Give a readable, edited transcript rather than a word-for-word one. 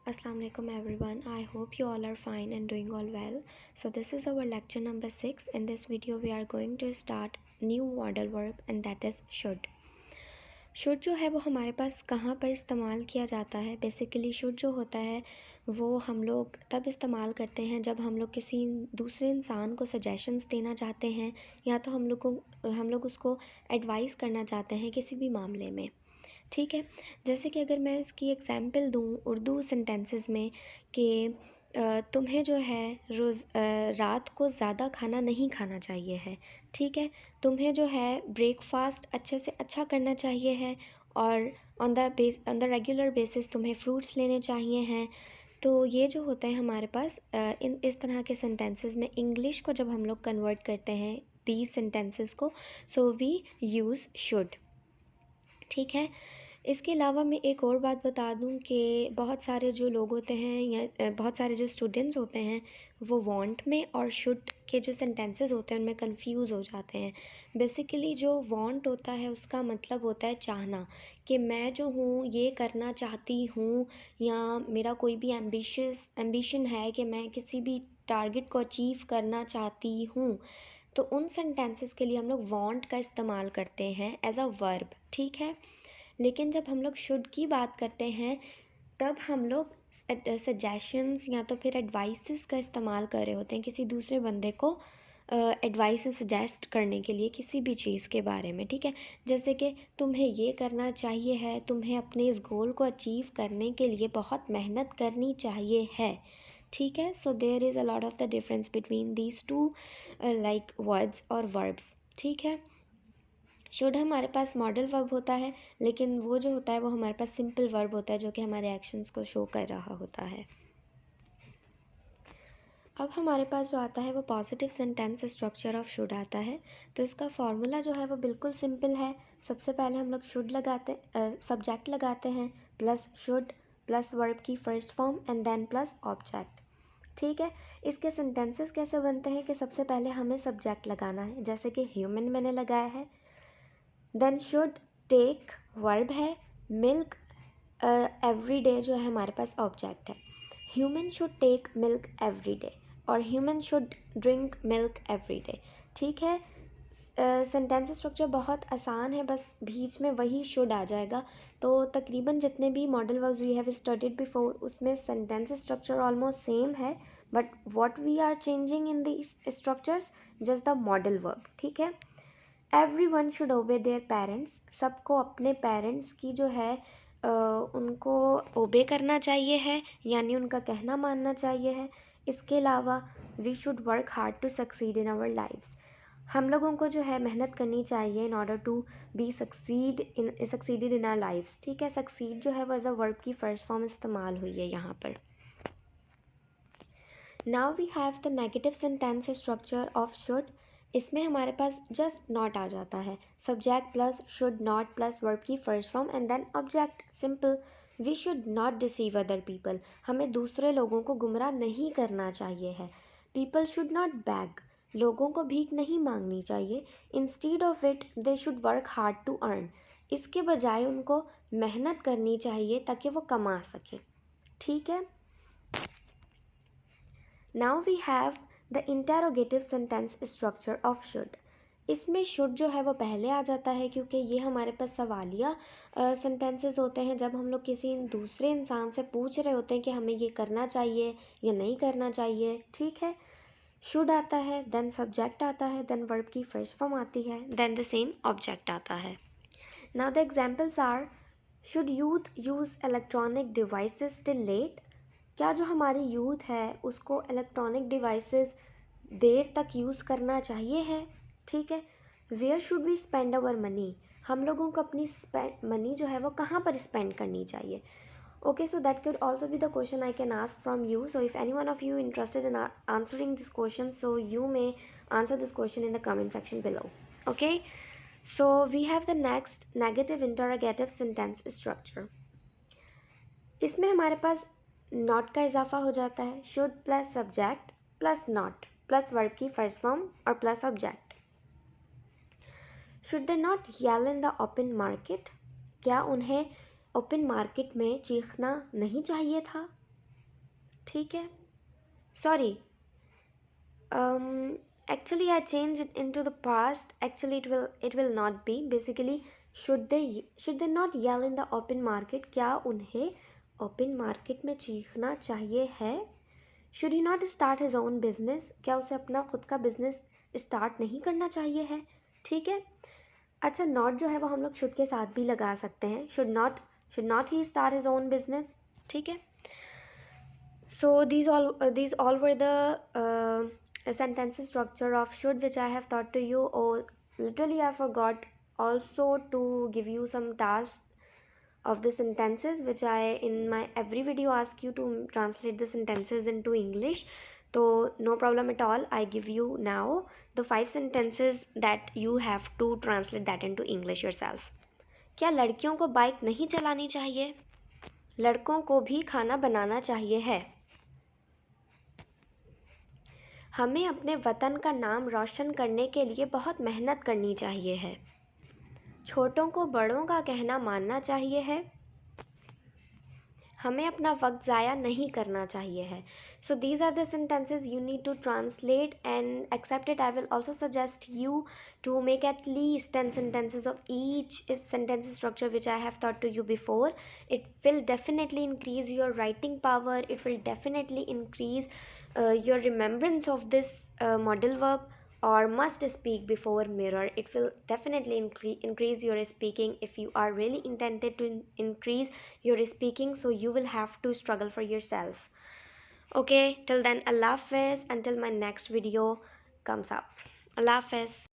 Assalamu alaikum everyone. I hope you all are fine and doing all well. So this is our lecture number 6. In this video we are going to start new modal verb and that is should. Should जो है वो हमारे पास कहाँ पर इस्तेमाल किया जाता है. बेसिकली शुड जो होता है वो हम लोग तब इस्तेमाल करते हैं जब हम लोग किसी दूसरे इंसान को सजेशंस देना चाहते हैं या तो हम लोग उसको एडवाइस करना चाहते हैं किसी भी मामले में. ठीक है, जैसे कि अगर मैं इसकी एग्ज़ाम्पल दूँ उर्दू सेंटेंसेस में कि तुम्हें जो है रात को ज़्यादा खाना नहीं खाना चाहिए है. ठीक है, तुम्हें जो है ब्रेकफास्ट अच्छे से अच्छा करना चाहिए है और ऑन द रेगुलर बेसिस तुम्हें फ्रूट्स लेने चाहिए हैं. तो ये जो होता है हमारे पास इस तरह के सेंटेंसेस में इंग्लिश को जब हम लोग कन्वर्ट करते हैं दीज सेंटेंसेस को, सो वी यूज़ शुड. ठीक है, इसके अलावा मैं एक और बात बता दूं कि बहुत सारे जो लोग होते हैं या बहुत सारे जो स्टूडेंट्स होते हैं वो वांट में और शुड के जो सेंटेंसेस होते हैं उनमें कंफ्यूज हो जाते हैं. बेसिकली जो वांट होता है उसका मतलब होता है चाहना, कि मैं जो हूँ ये करना चाहती हूँ या मेरा कोई भी एम्बिशन है कि मैं किसी भी टारगेट को अचीव करना चाहती हूँ. तो उन सेंटेंसेस के लिए हम लोग वांट का इस्तेमाल करते हैं एज अ वर्ब. ठीक है, लेकिन जब हम लोग शुड की बात करते हैं तब हम लोग सजेशंस या तो फिर एडवाइसेस का इस्तेमाल कर रहे होते हैं किसी दूसरे बंदे को एडवाइस सजेस्ट करने के लिए किसी भी चीज़ के बारे में. ठीक है, जैसे कि तुम्हें ये करना चाहिए है, तुम्हें अपने इस गोल को अचीव करने के लिए बहुत मेहनत करनी चाहिए है. ठीक है, so there is a lot of the difference between these two like words और वर्ब्स. ठीक है, शुड हमारे पास मॉडल वर्ब होता है लेकिन वो जो होता है वो हमारे पास सिंपल वर्ब होता है जो कि हमारे एक्शंस को शो कर रहा होता है. अब हमारे पास जो आता है वो positive sentence structure of should आता है. तो इसका फॉर्मूला जो है वो बिल्कुल सिंपल है. सबसे पहले हम लोग शुड सब्जेक्ट लगाते हैं प्लस शुड प्लस वर्ब की first form and then plus object. ठीक है, इसके सेंटेंसेस कैसे बनते हैं कि सबसे पहले हमें सब्जेक्ट लगाना है, जैसे कि ह्यूमन मैंने लगाया है, देन शुड टेक वर्ब है, मिल्क एवरी डे जो है हमारे पास ऑब्जेक्ट है. Human should take milk every day और human should drink milk every day. ठीक है, सेंटेंस स्ट्रक्चर बहुत आसान है, बस बीच में वही शुड आ जाएगा. तो तकरीबन जितने भी modal verbs we have studied before उसमें सेंटेंस स्ट्रक्चर ऑलमोस्ट सेम है, but what we are changing in the structures just the modal verb. ठीक है, everyone should obey their parents, सबको अपने पेरेंट्स की जो है उनको ओबे करना चाहिए है, यानी उनका कहना मानना चाहिए है. इसके अलावा we should work hard to succeed in our lives, हम लोगों को जो है मेहनत करनी चाहिए in order to be succeeded in our lives. ठीक है, सक्सीड जो है वो एज अ वर्ब की फर्स्ट फॉर्म इस्तेमाल हुई है यहाँ पर. Now we have the negative sentence structure of should. इसमें हमारे पास जस्ट नॉट आ जाता है, subject plus should not plus verb की first form and then object. Simple. We should not deceive other people, हमें दूसरे लोगों को गुमराह नहीं करना चाहिए है. पीपल शुड नॉट बैग, लोगों को भीख नहीं मांगनी चाहिए. Instead of it they should work hard to earn, इसके बजाय उनको मेहनत करनी चाहिए ताकि वो कमा सके. ठीक है, now we have the interrogative sentence structure of should. इसमें शुड जो है वो पहले आ जाता है क्योंकि ये हमारे पास सवालिया सेंटेंसेस होते हैं जब हम लोग किसी दूसरे इंसान से पूछ रहे होते हैं कि हमें ये करना चाहिए या नहीं करना चाहिए. ठीक है, शुड आता है, देन सब्जेक्ट आता है, देन वर्ब की फर्स्ट फॉर्म आती है, देन द सेम ऑब्जेक्ट आता है. Now the examples are, should youth use electronic devices till late, क्या जो हमारी यूथ है उसको इलेक्ट्रॉनिक डिवाइसेस देर तक यूज़ करना चाहिए है. ठीक है, where should we spend our money, हम लोगों को अपनी मनी जो है वो कहाँ पर स्पेंड करनी चाहिए. Okay, so that could also be the question I can ask from you. So if any one of you interested in answering this question, so you may answer this question in the comment section below. Okay, so we have the next negative interrogative sentence structure. इसमें हमारे पास not का इजाफा हो जाता है, should plus subject plus not plus verb की first form और plus object. Should they not yell in the open market, क्या उन्हें ओपन मार्केट में चीखना नहीं चाहिए था. ठीक है. Sorry. Actually I changed it into the past. Actually it will not be. Basically, should they not yell in the open market? क्या उन्हें open market में चीखना चाहिए है? Should he not start his own business? क्या उसे अपना खुद का business start नहीं करना चाहिए है? ठीक है. अच्छा, not जो है वो हम लोग should के साथ भी लगा सकते हैं. Should not he start his own business? ठीक है. So these all were the sentence structure of should, which I have taught to you. Or literally I forgot also to give you some tasks of the sentences, which I in my every video ask you to translate the sentences into English. So no problem at all, I give you now the 5 sentences that you have to translate that into English yourself. क्या लड़कियों को bike नहीं चलानी चाहिए? लड़कों को भी खाना बनाना चाहिए है. हमें अपने वतन का नाम रोशन करने के लिए बहुत मेहनत करनी चाहिए है. छोटों को बड़ों का कहना मानना चाहिए है. हमें अपना वक्त ज़ाया नहीं करना चाहिए है. So these are the sentences you need to translate and accept it. I will also suggest you to make at least 10 sentences of each sentence structure which I have taught to you before. It will definitely increase your writing power. It will definitely increase your remembrance of this modal verb or must speak before mirror. It will definitely increase your speaking if you are really intended to increase your speaking. So you will have to struggle for yourself. Okay, till then, Allah Hafiz, until my next video comes up. Allah Hafiz.